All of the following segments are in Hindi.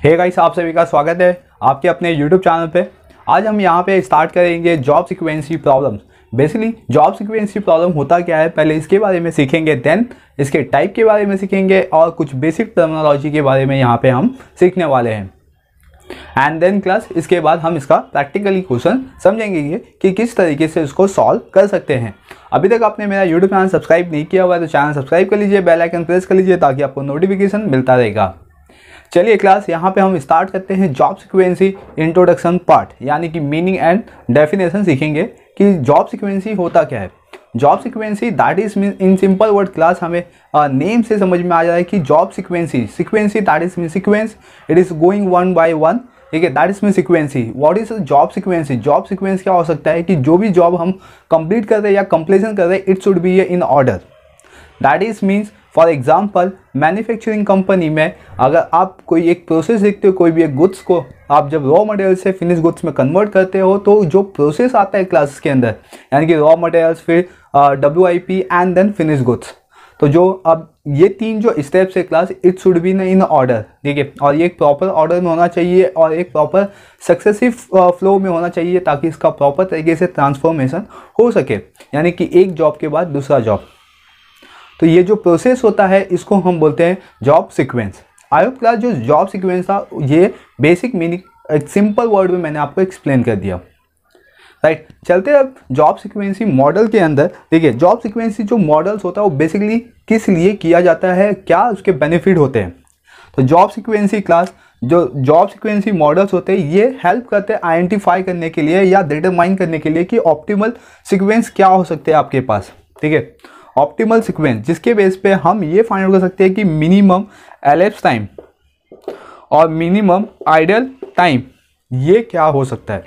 हे गाइस, आप सभी का स्वागत है आपके अपने यूट्यूब चैनल पे। आज हम यहाँ पे स्टार्ट करेंगे job sequencing problems. Basically job sequencing problem होता क्या है, पहले इसके बारे में सीखेंगे, देन इसके टाइप के बारे में सीखेंगे और कुछ बेसिक टर्मिनोलॉजी के बारे में यहाँ पे हम सीखने वाले हैं। एंड देन क्लास इसके बाद हम इसका प्रैक्टिकली क्वेश्चन समझेंगे कि किस तरीके से इसको सॉल्व कर सकते हैं। अभी तक आपने मेरा यूट्यूब चैनल सब्सक्राइब नहीं किया हुआ है तो चैनल सब्सक्राइब कर लीजिए, बेल आइकन प्रेस कर लीजिए ताकि आपको नोटिफिकेशन मिलता रहेगा। चलिए क्लास यहाँ पे हम स्टार्ट करते हैं जॉब सीक्वेंसी इंट्रोडक्शन पार्ट, यानी कि मीनिंग एंड डेफिनेशन सीखेंगे कि जॉब सीक्वेंसी होता क्या है। Job sequencing that is mean in simple word class हमें नेम से समझ में आ जाए कि job sequencing that is mean sequence, it is going one by one, ठीक है, that is mean sequencing. What is job sequencing? Job sequence क्या हो सकता है कि जो भी जॉब हम कंप्लीट कर रहे हैं या कंप्लीशन कर रहे हैं, it should be in order. That is means for example manufacturing company में अगर आप कोई एक प्रोसेस देखते हो, कोई भी एक गुड्स को आप जब रॉ मटेरियल से फिनिश गुड्स में कन्वर्ट करते हो तो जो प्रोसेस आता है क्लास के अंदर, यानी कि रॉ मटेरियल्स, फिर WIP and then finish goods, तो जो अब ये तीन जो स्टेप्स है class, it should be in order, ठीक है, और ये एक प्रॉपर ऑर्डर में होना चाहिए और एक प्रॉपर सक्सेसिव फ्लो में होना चाहिए ताकि इसका प्रॉपर तरीके से ट्रांसफॉर्मेशन हो सके, यानी कि एक जॉब के बाद दूसरा जॉब। तो ये जो प्रोसेस होता है इसको हम बोलते हैं job sequence. I hope class जो जॉब सीक्वेंस था ये बेसिक मीनिंग एक सिंपल वर्ड में मैंने आपको एक्सप्लेन कर दिया, राइट। चलते अब जॉब सीक्वेंसी मॉडल के अंदर। देखिए जॉब सीक्वेंसी जो मॉडल्स होता है वो बेसिकली किस लिए किया जाता है, क्या उसके बेनिफिट होते हैं। तो जॉब सीक्वेंसी क्लास जो जॉब सीक्वेंसी मॉडल्स होते हैं ये हेल्प करते हैं आइडेंटिफाई करने के लिए या डिटरमाइन करने के लिए कि ऑप्टिमल सीक्वेंस क्या हो सकते हैं आपके पास, ठीक है, ऑप्टिमल सीक्वेंस, जिसके बेस पे हम ये फाइंड कर सकते हैं कि मिनिमम एलेप्स टाइम और मिनिमम आइडल टाइम ये क्या हो सकता है।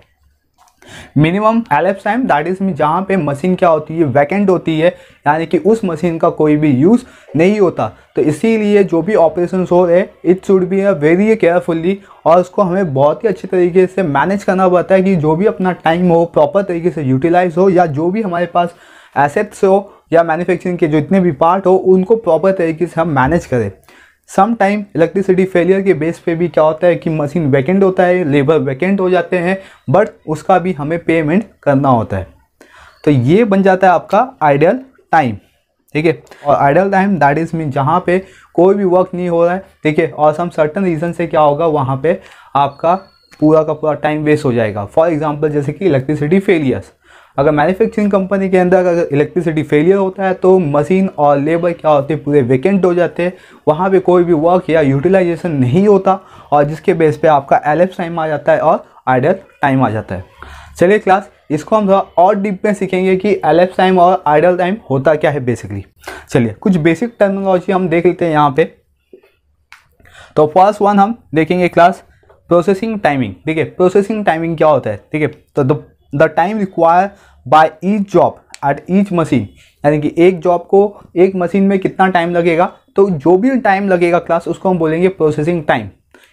मिनिमम एलेप्स टाइम दैट इज जहाँ पे मशीन क्या होती है, वैकेंट होती है, यानी कि उस मशीन का कोई भी यूज़ नहीं होता, तो इसीलिए जो भी ऑपरेशन हो रहे it should be very carefully और उसको हमें बहुत ही अच्छे तरीके से मैनेज करना पड़ता है कि जो भी अपना टाइम हो प्रॉपर तरीके से यूटिलाइज हो, या जो भी हमारे पास एसेट्स हो या मैन्युफैक्चरिंग के जो इतने भी पार्ट हो उनको प्रॉपर तरीके से हम मैनेज करें। सम टाइम इलेक्ट्रिसिटी फेलियर के बेस पे भी क्या होता है कि मशीन वैकेंट होता है, लेबर वैकेंट हो जाते हैं, बट उसका भी हमें पेमेंट करना होता है। तो ये बन जाता है आपका आइडल टाइम, ठीक है। और idle time that is mean जहाँ पे कोई भी वर्क नहीं हो रहा है, ठीक है, और सम सर्टन रीज़न से क्या होगा वहाँ पे आपका पूरा का पूरा टाइम वेस्ट हो जाएगा। फॉर एग्जाम्पल जैसे कि इलेक्ट्रिसिटी फेलियर्स, अगर मैन्युफैक्चरिंग कंपनी के अंदर अगर इलेक्ट्रिसिटी फेलियर होता है तो मशीन और लेबर क्या होते हैं, पूरे वैकेंट हो जाते हैं, वहाँ पे कोई भी वर्क या यूटिलाइजेशन नहीं होता और जिसके बेस पे आपका एलेप्स टाइम आ जाता है और आइडल टाइम आ जाता है। चलिए क्लास इसको हम थोड़ा और डीप में सीखेंगे कि एलेप्स टाइम और आइडल टाइम होता क्या है बेसिकली। चलिए कुछ बेसिक टर्मिनोलॉजी हम देख लेते हैं यहाँ पे। तो फर्स्ट वन हम देखेंगे क्लास प्रोसेसिंग टाइमिंग, ठीक है। प्रोसेसिंग टाइमिंग क्या होता है, ठीक है, तो the time require by each job at each machine, यानी कि एक जॉब को एक मशीन में कितना टाइम लगेगा, तो जो भी टाइम लगेगा क्लास उसको हम बोलेंगे processing time.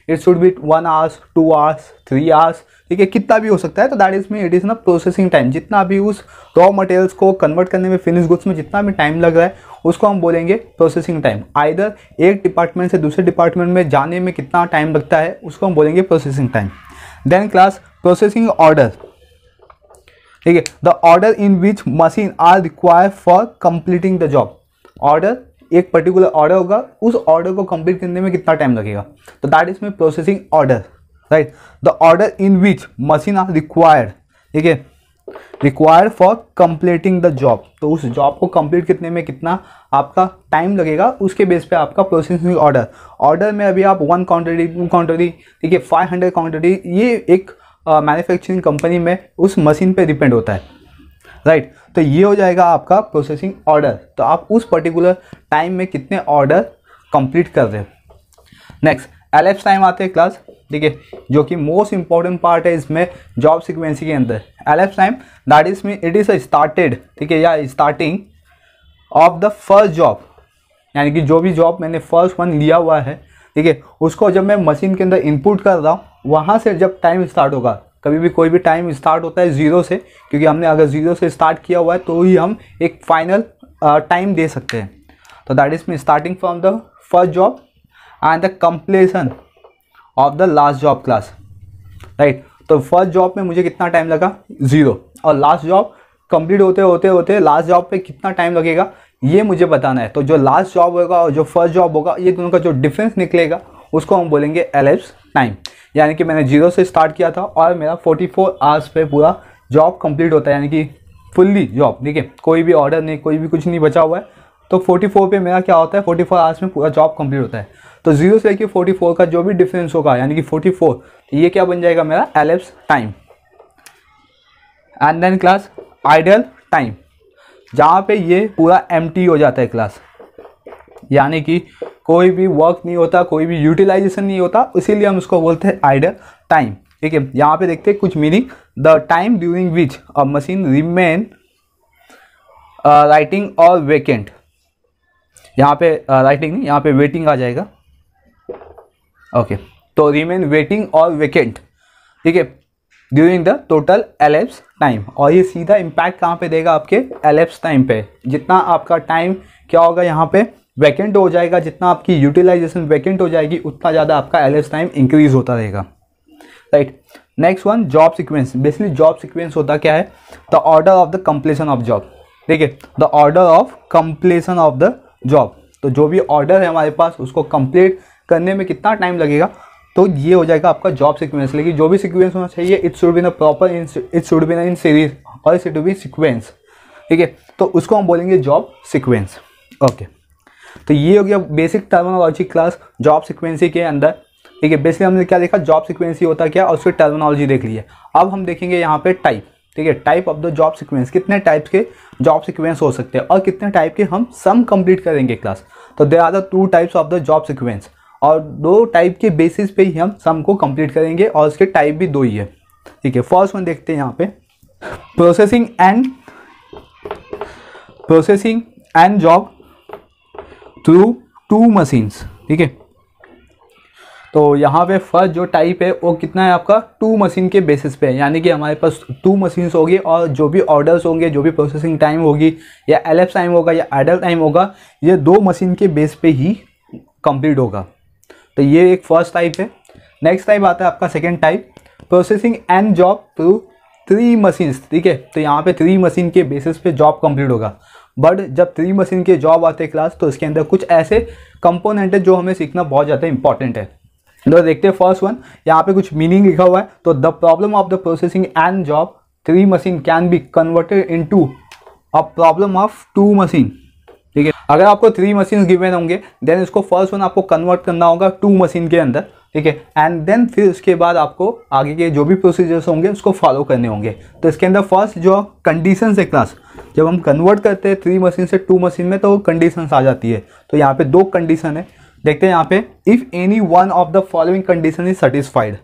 It should B 1 hours, 2 hours, 3 hours, ठीक है, कितना भी हो सकता है, तो that is mean it is ना प्रोसेसिंग टाइम। जितना भी उस रॉ मटेरियल्स को कन्वर्ट करने में, फिनिश गुड्स में जितना भी टाइम लग रहा है उसको हम बोलेंगे प्रोसेसिंग टाइम। आइदर एक डिपार्टमेंट से दूसरे डिपार्टमेंट में जाने में कितना टाइम लगता है उसको हम बोलेंगे processing time. Then class processing order, ठीक है, the order in which machine are required for completing the job. Order, एक पर्टिकुलर ऑर्डर होगा, उस ऑर्डर को कंप्लीट करने में कितना टाइम लगेगा, तो दैट इज में processing order, right. The order in which machine are required, ठीक है, required for completing the job, तो उस जॉब को कंप्लीट करने में कितना आपका टाइम लगेगा उसके बेस पे आपका प्रोसेसिंग ऑर्डर। ऑर्डर में अभी आप 1 क्वांटिटी, 2 क्वांटिटी, ठीक है, 500 क्वांटिटी, ये एक मैन्युफैक्चरिंग कंपनी में उस मशीन पे डिपेंड होता है, राइट। तो ये हो जाएगा आपका प्रोसेसिंग ऑर्डर, तो आप उस पर्टिकुलर टाइम में कितने ऑर्डर कंप्लीट कर रहे हो। नेक्स्ट एलेप्स टाइम आते हैं क्लास, ठीक है, जो कि मोस्ट इंपॉर्टेंट पार्ट है इसमें जॉब सीक्वेंसी के अंदर। Elapse time that is mean it is started, ठीक है, या starting of the first job, यानी कि जो भी जॉब मैंने फर्स्ट वन लिया हुआ है, ठीक है, उसको जब मैं मशीन के अंदर इनपुट कर रहा हूँ वहाँ से जब टाइम स्टार्ट होगा, कभी भी कोई भी टाइम स्टार्ट होता है 0 से, क्योंकि हमने अगर 0 से स्टार्ट किया हुआ है तो ही हम एक फाइनल टाइम दे सकते हैं। तो that is mean starting from the first job and the completion of the last job class, right. तो फर्स्ट जॉब में मुझे कितना टाइम लगा 0, और लास्ट जॉब कंप्लीट होते होते होते लास्ट जॉब पे कितना टाइम लगेगा ये मुझे बताना है। तो जो लास्ट जॉब होगा और जो फर्स्ट जॉब होगा ये दोनों का जो डिफरेंस निकलेगा उसको हम बोलेंगे एलिप्स टाइम। यानी कि मैंने 0 से स्टार्ट किया था और मेरा 44 आवर्स पे पूरा जॉब कंप्लीट होता है, यानी कि फुल्ली जॉब, ठीक है, कोई भी ऑर्डर नहीं, कोई भी कुछ नहीं बचा हुआ है। तो 44 पे मेरा क्या होता है 44 आवर्स में पूरा जॉब कंप्लीट होता है। तो 0 से लेकर 44 का जो भी डिफरेंस होगा यानी कि 44, ये क्या बन जाएगा मेरा elapsed time. And then class idle time, जहाँ पे ये पूरा एम्प्टी हो जाता है क्लास, यानी कि कोई भी वर्क नहीं होता, कोई भी यूटिलाइजेशन नहीं होता, इसीलिए हम उसको बोलते हैं आइडल टाइम, ठीक है। यहाँ पे देखते हैं कुछ meaning, the time during which a machine remain writing और वेकेंट, यहाँ पे राइटिंग नहीं, यहाँ पे वेटिंग आ जाएगा, ओके। तो रिमेन वेटिंग और वेकेंट, ठीक है, during the total ellipse time. और ये सीधा इम्पैक्ट कहाँ पे देगा आपके एलिप्स टाइम पे, जितना आपका टाइम क्या होगा यहाँ पे वैकेंट हो जाएगा, जितना आपकी यूटिलाइजेशन वैकेंट हो जाएगी उतना ज़्यादा आपका एलिप्स टाइम इंक्रीज होता रहेगा, right. Next one job sequence. Basically job sequence होता क्या है, the order of the completion of job, ठीक है, the order of completion of the job. तो जो भी ऑर्डर है हमारे पास उसको कंप्लीट करने में कितना टाइम लगेगा, तो ये हो जाएगा आपका जॉब सीक्वेंस। लेकिन जो भी सीक्वेंस होना चाहिए it should be in proper, it should be in series और इट शुड बी सीक्वेंस, ठीक है। तो उसको हम बोलेंगे जॉब सीक्वेंस, ओके। तो ये हो गया basic terminology class job sequencing के अंदर, ठीक है। बेसिकली हमने क्या देखा जॉब सीक्वेंसी होता क्या और उसकी टर्मिनोलॉजी देख ली है। अब हम देखेंगे यहाँ पे टाइप, ठीक है, type of the job sequence, कितने टाइप्स के जॉब सीक्वेंस हो सकते हैं और कितने टाइप के हम सम कंप्लीट करेंगे क्लास। तो there are the 2 types of the job sequence, और 2 टाइप के बेसिस पे ही हम सम को कंप्लीट करेंगे और उसके टाइप भी 2 ही है, ठीक है। फर्स्ट वन देखते हैं यहाँ पे processing and job through 2 machines, ठीक है। तो यहाँ पे फर्स्ट जो टाइप है वो कितना है आपका 2 मशीन के बेसिस पे है, यानी कि हमारे पास 2 मशीन्स होगी और जो भी ऑर्डर्स होंगे, जो भी प्रोसेसिंग टाइम होगी या एलिप्स टाइम होगा या आइडल टाइम होगा, ये 2 मशीन के बेस पे ही कंप्लीट होगा। तो ये एक फर्स्ट टाइप है। नेक्स्ट टाइप आता है आपका second type processing and job through 3 machines, ठीक है। तो यहाँ पे 3 मशीन के बेसिस पे जॉब कंप्लीट होगा। बट जब 3 मशीन के जॉब आते हैं क्लास तो इसके अंदर कुछ ऐसे कंपोनेंट है जो हमें सीखना बहुत ज़्यादा इंपॉर्टेंट है। तो देखते हैं फर्स्ट वन, यहाँ पे कुछ मीनिंग लिखा हुआ है। तो the problem of the processing and job 3 machine can be converted into a problem of 2 machine, ठीक है। अगर आपको 3 मशीन गिवन होंगे देन इसको फर्स्ट वन आपको कन्वर्ट करना होगा 2 मशीन के अंदर, ठीक है। एंड देन फिर उसके बाद आपको आगे के जो भी प्रोसीजर्स होंगे उसको फॉलो करने होंगे। तो इसके अंदर फर्स्ट जो कंडीशन है क्लास, जब हम कन्वर्ट करते हैं 3 मशीन से 2 मशीन में तो कंडीशंस आ जाती है। तो यहाँ पे 2 कंडीशन है, देखते हैं यहाँ पे if any one of the following condition is satisfied,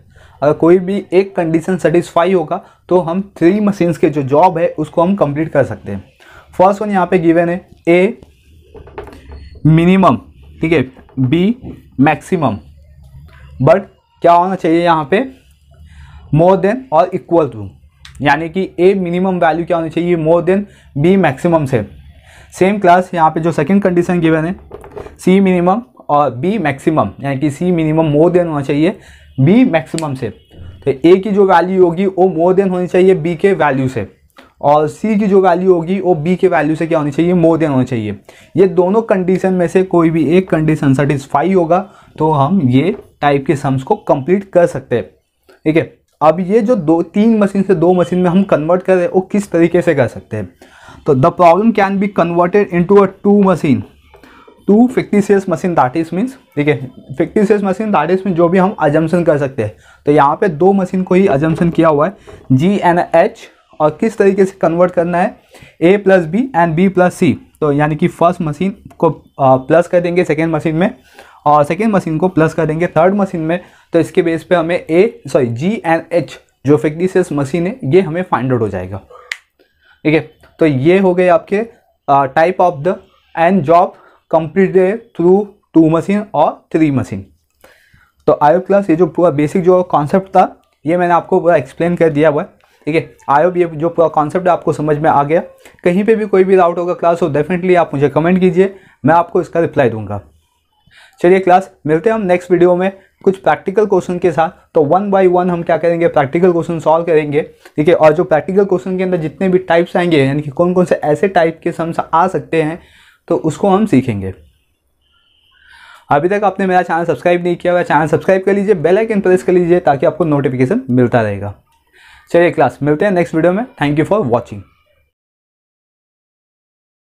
अगर कोई भी एक कंडीशन सेटिस्फाई होगा तो हम 3 मशीन्स के जो जॉब है उसको हम कंप्लीट कर सकते हैं। फर्स्ट वन यहाँ पे गिवन है ए मिनिमम, ठीक है, बी मैक्सिमम, बट क्या होना चाहिए यहाँ पे मोर देन और इक्वल टू, यानी कि ए मिनिमम वैल्यू क्या होनी चाहिए मोर देन बी मैक्सिमम से। सेम क्लास यहाँ पे जो सेकंड कंडीशन गिवन है सी मिनिमम और बी मैक्सिमम, यानी कि सी मिनिमम मोर देन होना चाहिए बी मैक्सिमम से। तो ए की जो वैल्यू होगी वो मोर देन होनी चाहिए बी के वैल्यू से, और सी की जो वैल्यू होगी वो बी के वैल्यू से क्या होनी चाहिए मोर देन होनी चाहिए। ये दोनों कंडीशन में से कोई भी एक कंडीशन सेटिस्फाई होगा तो हम ये टाइप के सम्स को कंप्लीट कर सकते हैं, ठीक है। अब ये जो 3 मशीन से 2 मशीन में हम कन्वर्ट कर रहे हैं वो किस तरीके से कर सकते हैं। तो the problem can be converted into a 2 machine, 2 fictitious machine that is means, ठीक है, fictitious machine that is mean जो भी हम अजम्पशन कर सकते हैं। तो यहाँ पे 2 मशीन को ही अजम्पशन किया हुआ है जी एंड एच, और किस तरीके से कन्वर्ट करना है A plus B and B plus C. तो यानी कि फर्स्ट मशीन को प्लस कर देंगे सेकेंड मशीन में और सेकेंड मशीन को प्लस कर देंगे थर्ड मशीन में। तो इसके बेस पे हमें जी एंड एच जो फिक्टिशियस मशीन है ये हमें फाइंड आउट हो जाएगा, ठीक है। तो ये हो गए आपके type of the end job completed through 2 machine और 3 मशीन। तो आई होप क्लास ये जो पूरा बेसिक जो कॉन्सेप्ट था ये मैंने आपको पूरा एक्सप्लेन कर दिया हुआ है, ठीक है। आई होप ये जो पूरा कॉन्सेप्ट है आपको समझ में आ गया। कहीं पे भी कोई भी डाउट होगा क्लास तो डेफिनेटली आप मुझे कमेंट कीजिए, मैं आपको इसका रिप्लाई दूंगा। चलिए क्लास मिलते हैं हम नेक्स्ट वीडियो में। कुछ प्रैक्टिकल क्वेश्चन के साथ। तो 1 बाय 1 हम क्या करेंगे, प्रैक्टिकल क्वेश्चन सॉल्व करेंगे, ठीक है। और जो प्रैक्टिकल क्वेश्चन के अंदर जितने भी टाइप्स आएंगे, यानी कि कौन कौन से ऐसे टाइप के सम्स आ सकते हैं, तो उसको हम सीखेंगे। अभी तक आपने मेरा चैनल सब्सक्राइब नहीं किया हुआ, चैनल सब्सक्राइब कर लीजिए, बेल आइकन प्रेस कर लीजिए ताकि आपको नोटिफिकेशन मिलता रहेगा। चलिए क्लास, मिलते हैं नेक्स्ट वीडियो में। Thank you for watching.